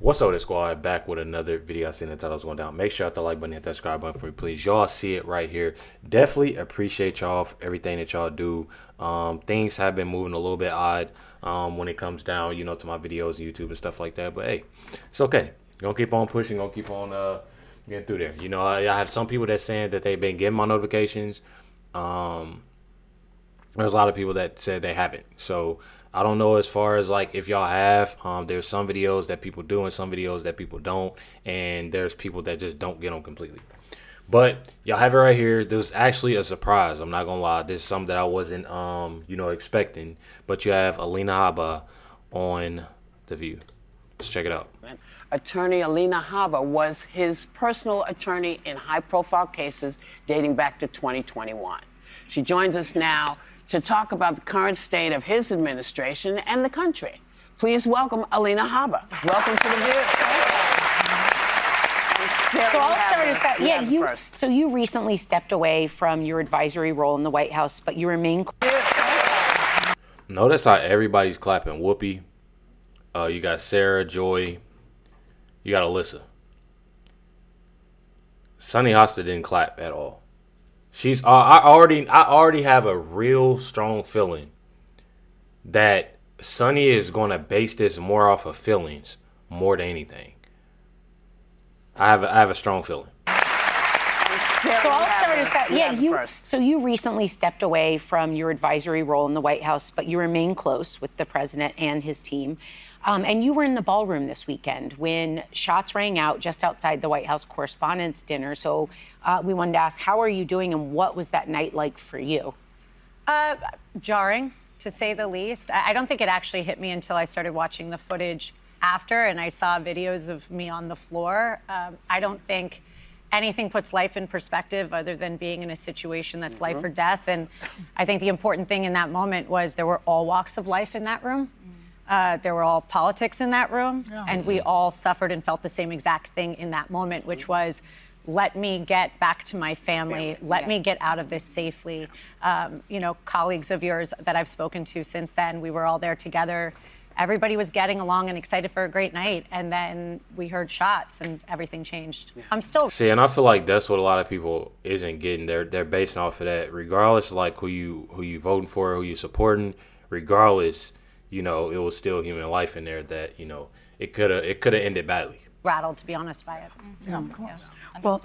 What's up, this squad? Back with another video. I seen the titles going down. Make sure you hit the like button, hit that subscribe button for me, please. Y'all see it right here. Definitely appreciate y'all for everything that y'all do. Things have been moving a little bit odd when it comes down, to my videos, YouTube and stuff like that. But hey, it's okay. Gonna keep on pushing. Gonna keep on getting through there. I have some people that saying that they've been getting my notifications. There's a lot of people that said they haven't. So I don't know as far as like if y'all have. There's some videos that people do and some videos that people don't. And there's people that just don't get them completely. But y'all have it right here. This was actually a surprise. I'm not going to lie. This is something that I wasn't, expecting. But you have Alina Habba on The View. Let's check it out. Attorney Alina Habba was his personal attorney in high-profile cases dating back to 2021. She joins us now to talk about the current state of his administration and the country. Please welcome Alina Habba. Welcome to The View. So I'll start us out. So you recently stepped away from your advisory role in the White House, but you remain clear. Notice how everybody's clapping. Whoopi. You got Sarah, Joy. You got Alyssa. Sunny Hostin didn't clap at all. She's. I already have a real strong feeling that Sunny is gonna base this more off of feelings more than anything. I have a strong feeling. So I'll start us out. So you recently stepped away from your advisory role in the White House, but you remain close with the president and his team. And you were in the ballroom this weekend when shots rang out just outside the White House Correspondents' Dinner. So we wanted to ask, how are you doing and what was that night like for you? Jarring, to say the least. I don't think it actually hit me until I started watching the footage after and I saw videos of me on the floor. I don't think anything puts life in perspective other than being in a situation that's life or death. And I think the important thing in that moment was there were all walks of life in that room. There were all politics in that room, and we all suffered and felt the same exact thing in that moment, which was, let me get back to my family. Let me get out of this safely. Colleagues of yours that I've spoken to since then, we were all there together. Everybody was getting along and excited for a great night, and then we heard shots, and everything changed. I'm still and I feel like that's what a lot of people isn't getting. They're basing off of that, regardless of like who you voting for, who you supporting. Regardless, it was still human life in there that it could have ended badly. Rattled, to be honest, by it. Yeah, of course. Well,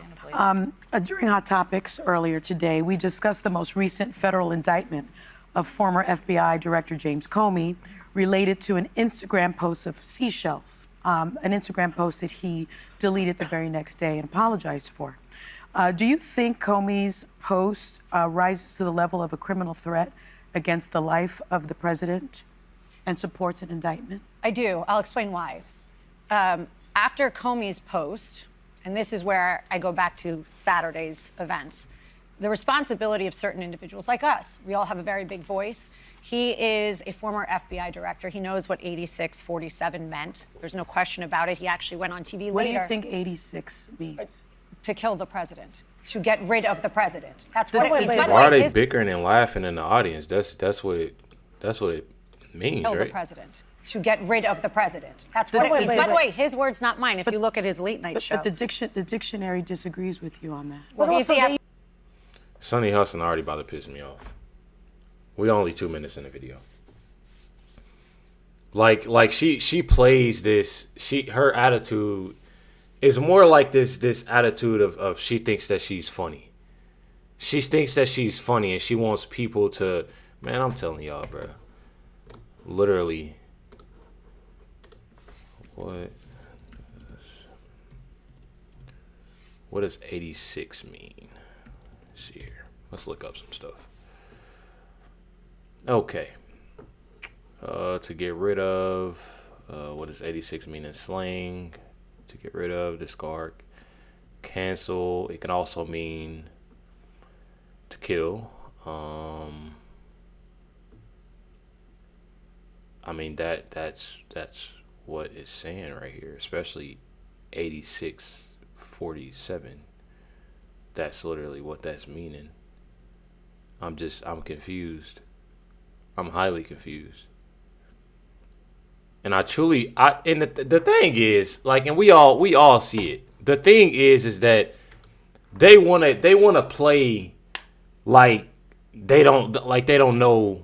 during Hot Topics earlier today, we discussed the most recent federal indictment of former FBI Director James Comey related to an Instagram post of seashells, an Instagram post that he deleted the very next day and apologized for. Do you think Comey's post rises to the level of a criminal threat against the life of the president and supports an indictment? I do. I'll explain why. After Comey's post, and this is where I go back to Saturday's events, the responsibility of certain individuals like us, we all have a very big voice. He is a former FBI director. He knows what 8647 meant. There's no question about it. He actually went on TV later. What do you think 86 means? To kill the president, to get rid of the president. That's what it means. Why are they bickering and laughing in the audience? That's what it means, kill right? the president. To get rid of the president. That's what it means. By the way, his words, not mine. If you look at his late night show. But the dictionary disagrees with you on that. Well, he's the Sunny Hostin already about to piss me off. We only 2 minutes in the video. Like she plays this. Her attitude is more like this attitude of she thinks that she's funny. She thinks that she's funny and she wants people to. Man, I'm telling y'all, bro. Literally. What does 86 mean? Let's see here. Let's look up some stuff. Okay. To get rid of. What does 86 mean in slang? To get rid of, discard, cancel. It can also mean to kill. I mean that's what it's saying right here, especially 8647. That's literally what that's meaning. I'm confused. I'm highly confused. And the thing is, like, and we all see it. The thing is that they wanna play like they don't know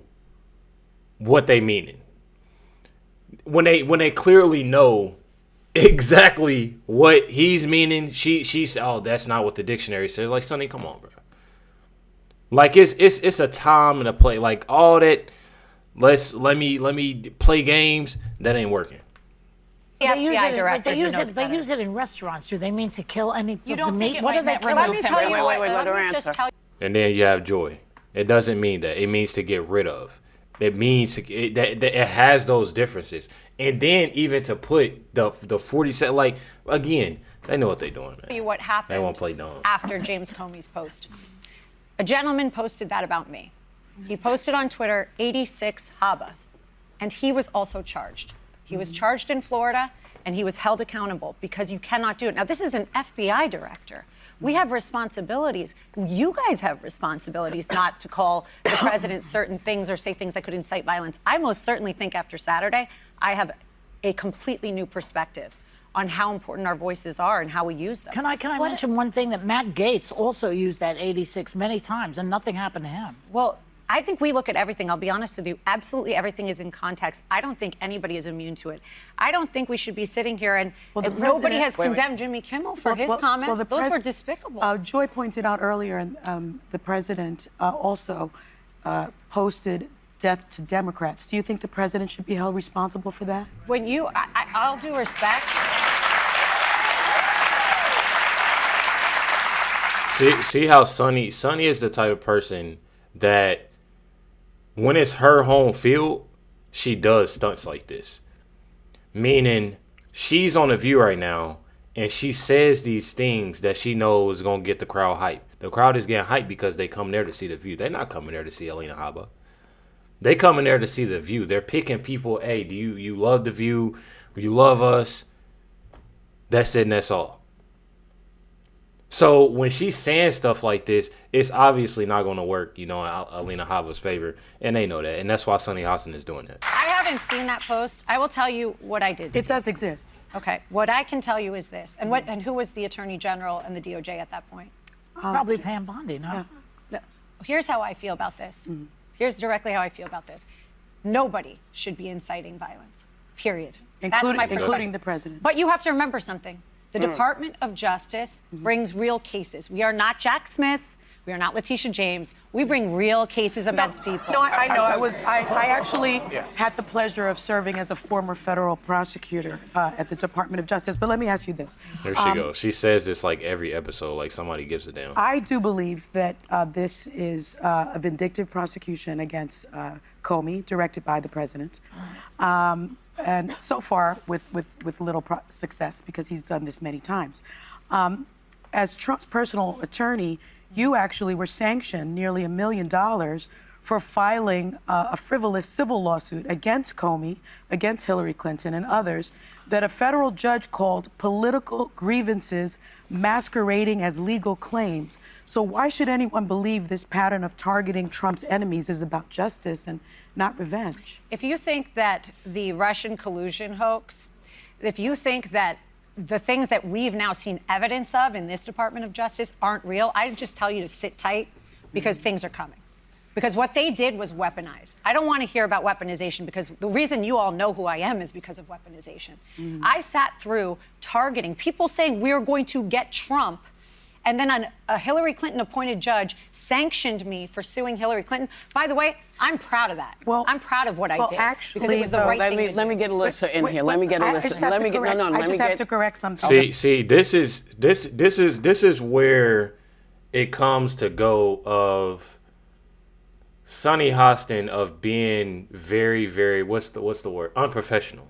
what they meaning. When they clearly know exactly what he's meaning, she's that's not what the dictionary says. Like, Sonny, come on, bro. Like, it's a time and a play. Like, all that. Let me play games. That ain't working. They use it in restaurants. Do they mean to kill any You of don't the think meat? it What might are they remove killing? him? Wait, let her answer. And then you have joy. It doesn't mean that. It means to get rid of. It means that it has those differences. And then even to put the 40 like, again, they know what they're doing, man. Tell you what happened. They won't play dumb. After James Comey's post. A gentleman posted that about me. He posted on Twitter 86 Haba, and he was also charged. He was charged in Florida, and he was held accountable because you cannot do it. Now, this is an FBI director. We have responsibilities. You guys have responsibilities not to call the president certain things or say things that could incite violence. I most certainly think after Saturday, I have a completely new perspective on how important our voices are and how we use them. Can I mention one thing, that Matt Gaetz also used that 86 many times and nothing happened to him? Well, I think we look at everything. I'll be honest with you. Absolutely everything is in context. I don't think anybody is immune to it. I don't think we should be sitting here and nobody has condemned Jimmy Kimmel for his comments. Those were despicable. Joy pointed out earlier, and the president also posted death to Democrats. Do you think the president should be held responsible for that? When you, I'll do respect. See how Sonny is the type of person that when it's her home field, she does stunts like this. Meaning, she's on The View right now, and she says these things that she knows is going to get the crowd hyped. The crowd is getting hyped because they come there to see The View. They're not coming there to see Alina Habba. They coming there to see The View. They're picking people, hey, do you love The View? You love us? That's it, and that's all. So when she's saying stuff like this, it's obviously not going to work, in Alina Habba's favor, and they know that, and that's why Sonny Hostin is doing that. I haven't seen that post. I will tell you what I did. It does exist. Okay, what I can tell you is this, and who was the Attorney General and the DOJ at that point? Probably Pam Bondi, no? No. Here's how I feel about this. Here's directly how I feel about this. Nobody should be inciting violence, period. That's my perspective. Including the president. But you have to remember something. The Department of Justice brings real cases. We are not Jack Smith. We are not Letitia James. We bring real cases against people. No, I know. I actually had the pleasure of serving as a former federal prosecutor at the Department of Justice. But let me ask you this. There she goes. She says this like every episode, like somebody gives it down. I do believe that this is a vindictive prosecution against Comey, directed by the president. And so far, with little success, because he's done this many times. As Trump's personal attorney, you actually were sanctioned nearly $1 million for filing a frivolous civil lawsuit against Comey, against Hillary Clinton and others, that a federal judge called political grievances masquerading as legal claims. So why should anyone believe this pattern of targeting Trump's enemies is about justice and not revenge? If you think that the Russian collusion hoax, if you think that the things that we've now seen evidence of in this Department of Justice aren't real, I'd just tell you to sit tight because things are coming. Because what they did was weaponize. I don't want to hear about weaponization because the reason you all know who I am is because of weaponization. I sat through targeting, people saying we're going to get Trump, and then a Hillary Clinton appointed judge sanctioned me for suing Hillary Clinton. By the way, I'm proud of that. Well, I'm proud of what I did. Actually, because it was the right thing to do. Let me get Alyssa in here. Let me get Alyssa. I just have to correct something. See, this is where it comes to go of Sonny Hostin of being very, very what's the word? Unprofessional.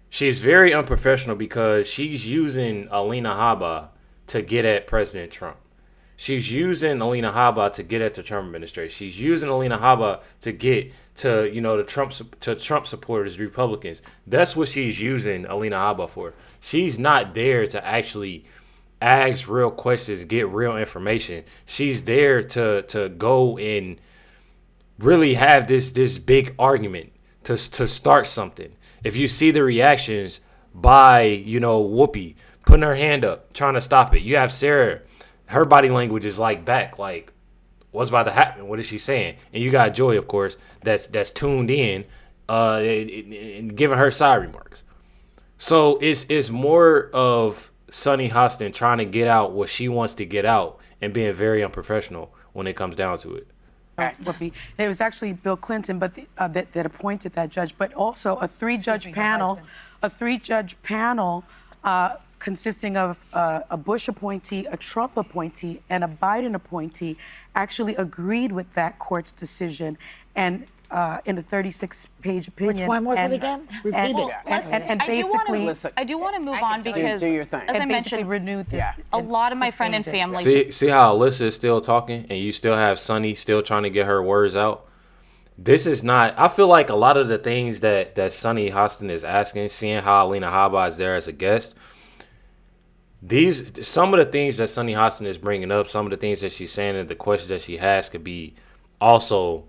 She's very unprofessional because she's using Alina Habba to get at President Trump. She's using Alina Habba to get at the Trump administration. She's using Alina Habba to get to the Trump supporters, Republicans. That's what she's using Alina Habba for. She's not there to actually ask real questions, get real information. She's there to go and really have this big argument to start something. If you see the reactions by, Whoopi putting her hand up, trying to stop it. You have Sarah, her body language is like back, like what's about to happen? What is she saying? And you got Joy, of course, that's tuned in, and giving her side remarks. So it's more of Sunny Hostin trying to get out what she wants to get out and being very unprofessional when it comes down to it. Whoopi. It was actually Bill Clinton, but that appointed that judge, but also a three-judge panel, consisting of a Bush appointee, a Trump appointee, and a Biden appointee, actually agreed with that court's decision, and in a 36-page opinion. Which one was it again? Repeat it. And basically, I do want to move on because, do your thing. as I and basically mentioned, renewed the, a lot of my friend and sustained it. family. See how Alyssa is still talking and you still have Sunny still trying to get her words out? This is not, I feel like a lot of the things that Sunny Hostin is asking, seeing how Alina Habba is there as a guest, some of the things that Sunny Hostin is bringing up, some of the things that she's saying and the questions that she has could be also,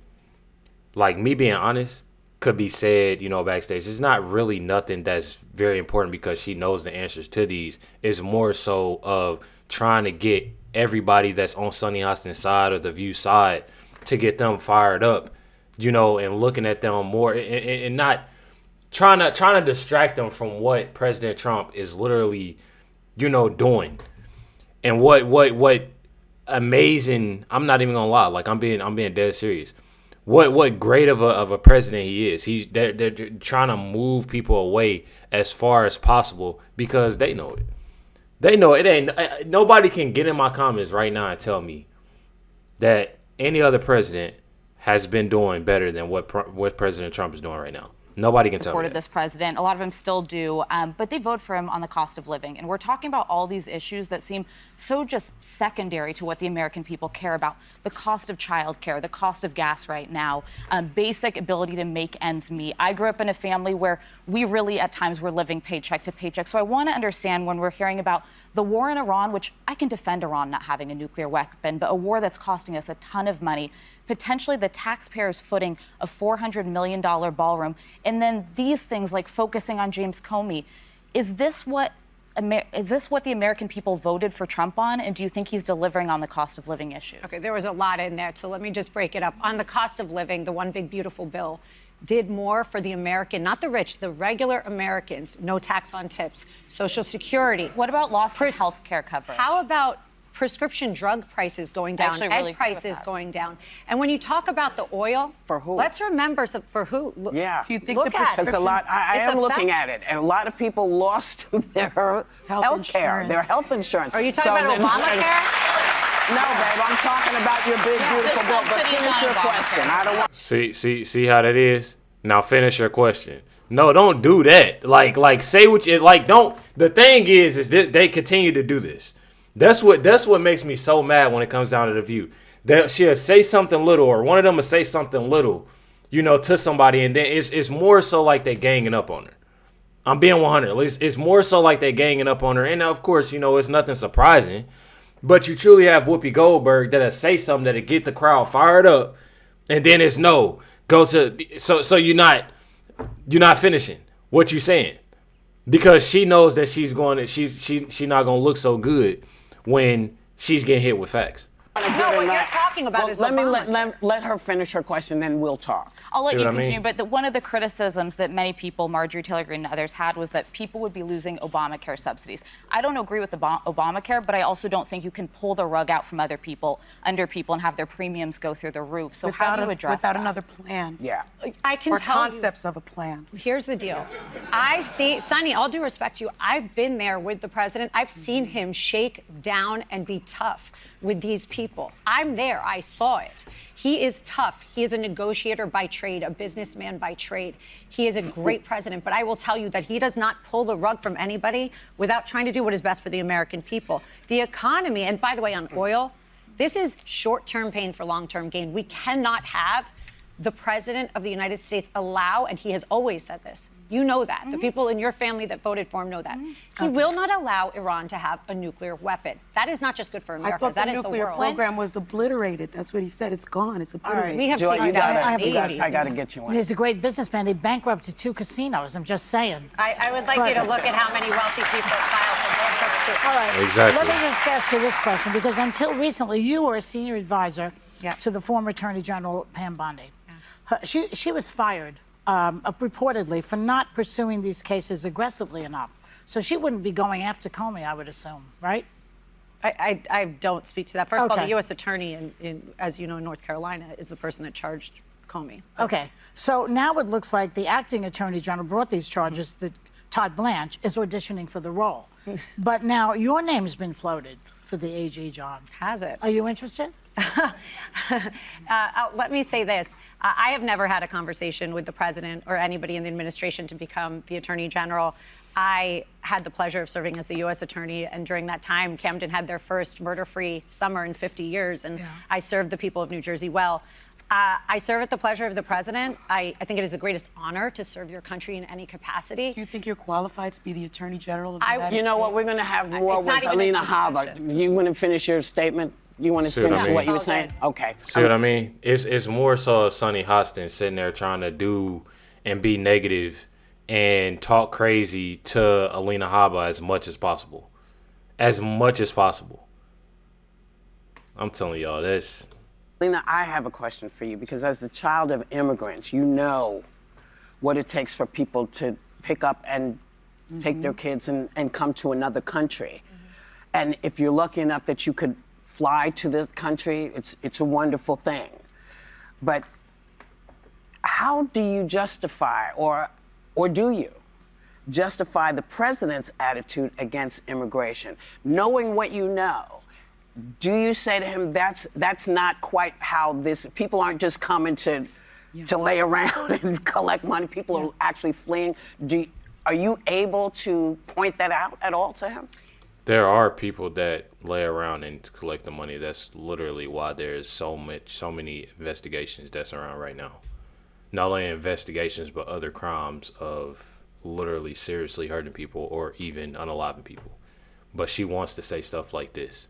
like me being honest, could be said, backstage. It's not really nothing that's very important because she knows the answers to these. It's more so of trying to get everybody that's on Sunny Hostin's side or the View side to get them fired up, and looking at them more and not trying to distract them from what President Trump is literally, doing. And what amazing, I'm not even gonna lie, like I'm being dead serious. What great of a president he is. They're trying to move people away as far as possible because they know it. They know it ain't. Nobody can get in my comments right now and tell me that any other president has been doing better than what President Trump is doing right now. Nobody can tell me Supported that. this president. A lot of them still do, but they vote for him on the cost of living. And we're talking about all these issues that seem so just secondary to what the American people care about. The cost of childcare, the cost of gas right now, basic ability to make ends meet. I grew up in a family where we really at times were living paycheck to paycheck. So I want to understand when we're hearing about the war in Iran, which I can defend Iran not having a nuclear weapon, but a war that's costing us a ton of money, potentially the taxpayers footing a $400 million ballroom, and then these things like focusing on James Comey. Is this what the American people voted for Trump on? And do you think he's delivering on the cost of living issues? Okay, there was a lot in there, so let me just break it up. On the cost of living, the one big beautiful bill did more for the American, not the rich, the regular Americans. No tax on tips, Social Security. What about loss of health care coverage? How about prescription drug prices going down, really prices going down? And when you talk about the oil, for who? Let's remember for who. Yeah. Do you think look the at It's a lot. I It's am a looking fact. at it, and a lot of people lost their health care, insurance. their health insurance. Are you talking about Obamacare? No, babe, I'm talking about your big, beautiful bill. But subsidies finish on your Obamacare. question. I don't want. See how that is? Now finish your question. No, don't do that. Like say what you like. Don't. The thing is that they continue to do this. That's what makes me so mad when it comes down to the View. That she'll say something little, or one of them will say something little, to somebody, and then it's more so like they ganging up on her. I'm being 100. It's more so like they ganging up on her, and of course, it's nothing surprising. But you truly have Whoopi Goldberg that'll say something that'll get the crowd fired up, and then it's no. So you're not finishing what you're saying, because she knows that she's not gonna look so good when she's getting hit with facts. No, what you're talking about is let her finish her question, then we'll talk. I'll let See you what I mean? continue, but one of the criticisms that many people, Marjorie Taylor Greene and others, had was that people would be losing Obamacare subsidies. I don't agree with Obamacare, but I also don't think you can pull the rug out from under people and have their premiums go through the roof. So how do you address that? Without another plan. Yeah. I can Or tell concepts of a plan. Here's the deal. I see, Sonny, all due respect to you, I've been there with the president. I've seen him shake down and be tough with these people. I'm there. I saw it. He is tough. He is a negotiator by trade, a businessman by trade. He is a great president, but I will tell you that he does not pull the rug from anybody without trying to do what is best for the American people. The economy, and by the way, on oil, this is short-term pain for long-term gain. We cannot have the president of the United States allow, and he has always said this, You know that. The people in your family that voted for him know that. He will not allow Iran to have a nuclear weapon. That is not just good for America. I thought that the is nuclear the world. program was obliterated. That's what he said. It's gone. It's obliterated. We have Joy, taken I got to get you one. He's a great businessman. They bankrupted 2 casinos. I'm just saying. I would like you to look at how many wealthy people filed for bankruptcy. All right. Exactly. Let me just ask you this question, because until recently, you were a senior advisor to the former Attorney General Pam Bondi. She was fired, reportedly, for not pursuing these cases aggressively enough. So she wouldn't be going after Comey, I would assume, right? I don't speak to that. First of all, Okay. the U.S. Attorney, as you know, in North Carolina, is the person that charged Comey. Okay. So now it looks like the acting Attorney General brought these charges, that Todd Blanche is auditioning for the role. But now your name's been floated for the AG job. Has it? Are you interested? Let me say this. I have never had a conversation with the president or anybody in the administration to become the attorney general. I had the pleasure of serving as the U.S. attorney, and during that time, Camden had their first murder-free summer in 50 years, and I served the people of New Jersey well. I serve at the pleasure of the president. I think it is the greatest honor to serve your country in any capacity. Do you think you're qualified to be the Attorney General of the United States? You know what? We're going to have more with Alina Hava. You want to finish your statement? You want to finish what you were saying? Okay. See what I mean? It's more so Sonny Hostin sitting there trying to do and be negative and talk crazy to Alina Haba as much as possible. As much as possible. I'm telling y'all, this. Alina, I have a question for you, because as the child of immigrants, you know what it takes for people to pick up and take their kids and come to another country. And if you're lucky enough that you could fly to this country, it's a wonderful thing. But how do you justify, or do you justify the president's attitude against immigration? Knowing what you know, do you say to him, that's not quite how this, people aren't just coming to lay around and collect money, people are actually fleeing. Are you able to point that out at all to him? There are people that lay around and collect the money. That's literally why there's so many investigations that's around right now. Not only investigations, but other crimes of literally seriously hurting people or even unaliving people. But she wants to say stuff like this.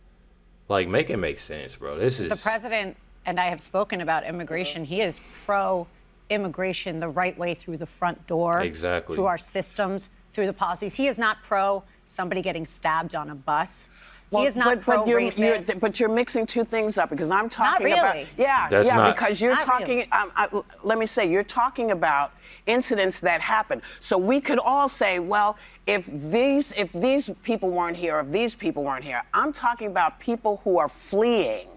Like, make it make sense, bro. This is... The president and I have spoken about immigration. He is pro-immigration the right way through the front door. Exactly. Through our systems, through the policies. He is not pro somebody getting stabbed on a bus. He is not pro-rapists. But you're mixing two things up, because I'm talking Not really. about... because you're not talking... really. Let me say, you're talking about incidents that happen. So we could all say, well, if these people weren't here, if these people weren't here, I'm talking about people who are fleeing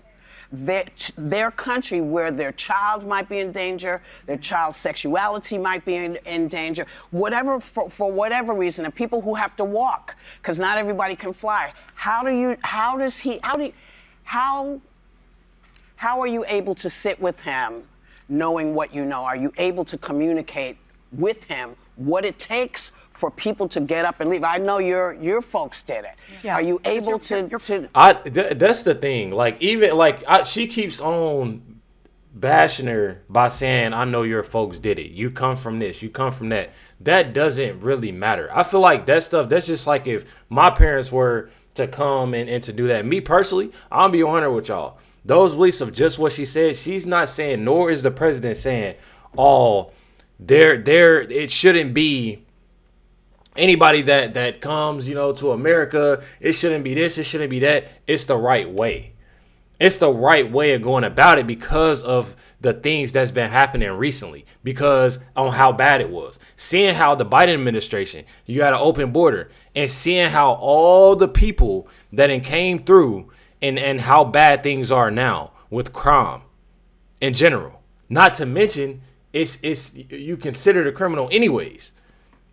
their country, where their child might be in danger, their child's sexuality might be in danger, whatever, for whatever reason, and people who have to walk, because not everybody can fly. How are you able to sit with him knowing what you know? Are you able to communicate with him what it takes for people to get up and leave? I know your folks did it. Yeah. Are you able to? That's the thing. Like, even she keeps on bashing her by saying, "I know your folks did it. You come from this. You come from that." That doesn't really matter. I feel like that stuff. That's just like if my parents were to come and to do that. Me personally, I'll be 100 with y'all. Those beliefs of just what she said, she's not saying, nor is the president saying, "Oh, it shouldn't be." Anybody that comes, to America, it shouldn't be this, it shouldn't be that. It's the right way. It's the right way of going about it, because of the things that's been happening recently, because on how bad it was. Seeing how the Biden administration, you got an open border, and seeing how all the people that came through and how bad things are now with crime in general. Not to mention, it's you considered a criminal anyways.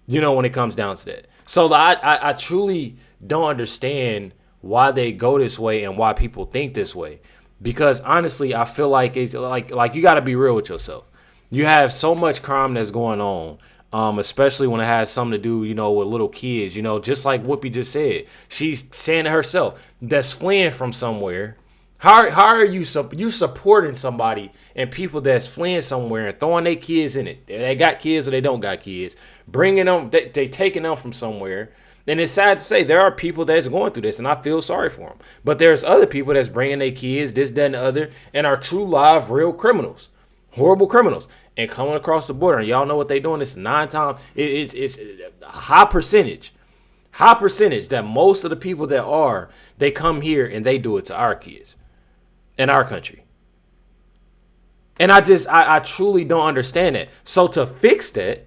When it comes down to that. So I truly don't understand why they go this way and why people think this way. Because honestly, I feel like it's like you got to be real with yourself. You have so much crime that's going on, especially when it has something to do, with little kids. Just like Whoopi just said. She's saying to herself, that's fleeing from somewhere How are you supporting somebody and people that's fleeing somewhere and throwing their kids in it? They got kids or they don't got kids. Bringing them, they taking them from somewhere. And it's sad to say there are people that's going through this, and I feel sorry for them. But there's other people that's bringing their kids, this, that, and the other, and are true, live, real criminals, horrible criminals, and coming across the border. And y'all know what they doing. It's 9 times. It's a high percentage that most of the people they come here and they do it to our kids. In our country. And I truly don't understand that. So to fix that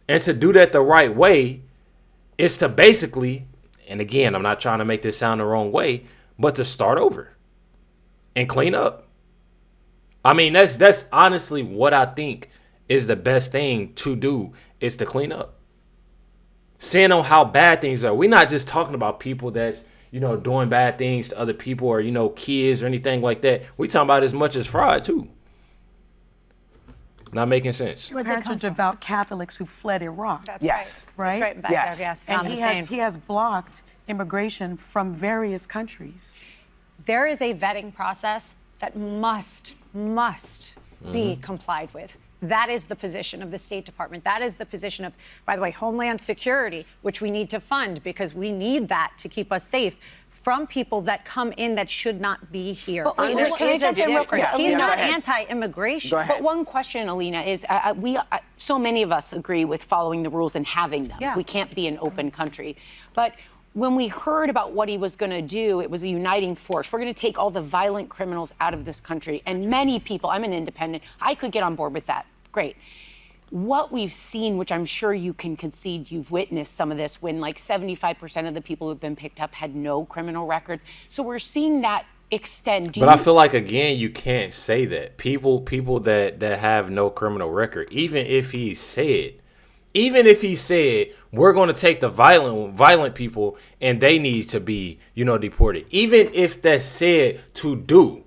and to do that the right way is to basically, and again, I'm not trying to make this sound the wrong way, but to start over and clean up. I mean, that's honestly what I think is the best thing to do, is to clean up. Seeing on how bad things are. We're not just talking about people that's, doing bad things to other people or, kids or anything like that. We talking about as much as fraud, too. Not making sense. Parents are devout Catholics who fled Iraq. That's yes. Right? That's right. Back yes. there, yes. And he has blocked immigration from various countries. There is a vetting process that must be complied with. That is the position of the State Department. That is the position of, by the way, Homeland Security, which we need to fund because we need that to keep us safe from people that come in that should not be here. But There is a difference. Yeah, He's not anti-immigration. But one question, Alina, is so many of us agree with following the rules and having them. Yeah. We can't be an open country. But when we heard about what he was going to do, it was a uniting force. We're going to take all the violent criminals out of this country. And many people, I'm an independent, I could get on board with that. Great. What we've seen, which I'm sure you can concede, you've witnessed some of this, when like 75% of the people who've been picked up had no criminal records. So we're seeing that extend. I feel like, again, you can't say that. People that have no criminal record, even if he said, we're going to take the violent people and they need to be, deported. Even if that's said to do,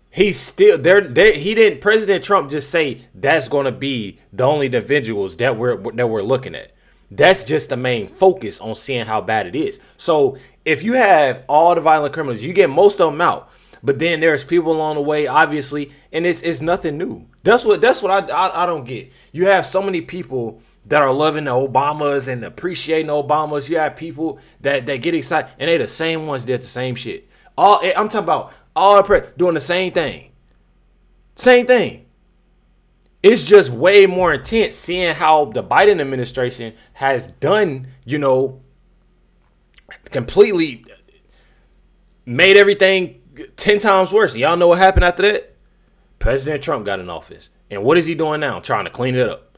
he's still there. He didn't. President Trump just say that's going to be the only individuals that we're looking at. That's just the main focus on seeing how bad it is. So if you have all the violent criminals, you get most of them out. But then there's people along the way, obviously, and it's nothing new. That's what I don't get. You have so many people that are loving the Obamas and appreciating the Obamas. You have people that get excited, and they the same ones did the same shit. I'm talking about all doing the same thing. Same thing. It's just way more intense seeing how the Biden administration has done, completely made everything 10 times worse. Y'all know what happened after that? President Trump got in office. And what is he doing now? Trying to clean it up.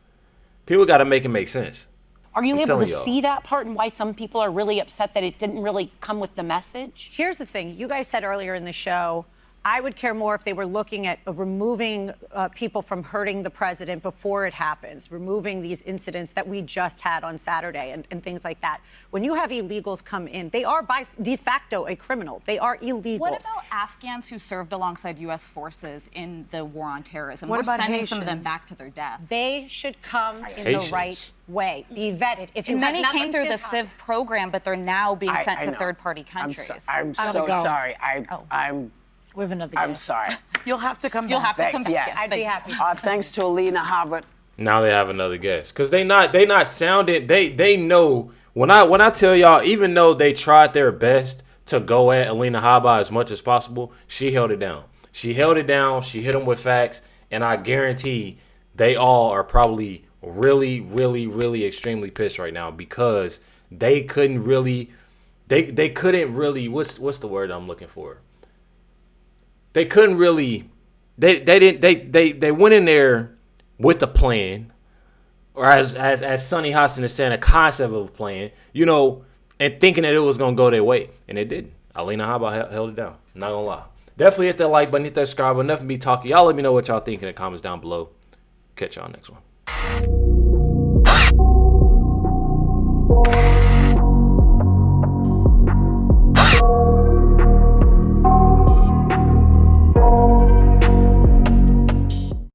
People got to make it make sense. Are you able to see that part and why some people are really upset that it didn't really come with the message? Here's the thing. You guys said earlier in the show, I would care more if they were looking at removing people from hurting the president before it happens, removing these incidents that we just had on Saturday and things like that. When you have illegals come in, they are by de facto a criminal. They are illegals. What about Afghans who served alongside U.S. forces in the war on terrorism? What We're about sending Haitians? some of them back to their deaths. They should come in the right way, be vetted. If you And many have came through the CIV program, but they're now being sent to third-party countries. I'm so sorry. We have another I'm guest. sorry. You'll have to come back. You'll have to come back. Yes. I'd be happy. Thanks to Alina Harvard. Now they have another guest because they not sounding. They know when I tell y'all, even though they tried their best to go at Alina Habba as much as possible, she held it down. She held it down. She hit them with facts, and I guarantee they all are probably really, really, really extremely pissed right now because they couldn't really. They couldn't really. What's the word I'm looking for? They couldn't really. They went in there with a plan, or as Sonny Hostin is saying, a concept of a plan, and thinking that it was gonna go their way, and it didn't. Alina Habba held it down. Not gonna lie. Definitely hit that like button, hit that subscribe button. Nothing be talking. Y'all let me know what y'all think in the comments down below. Catch y'all next one.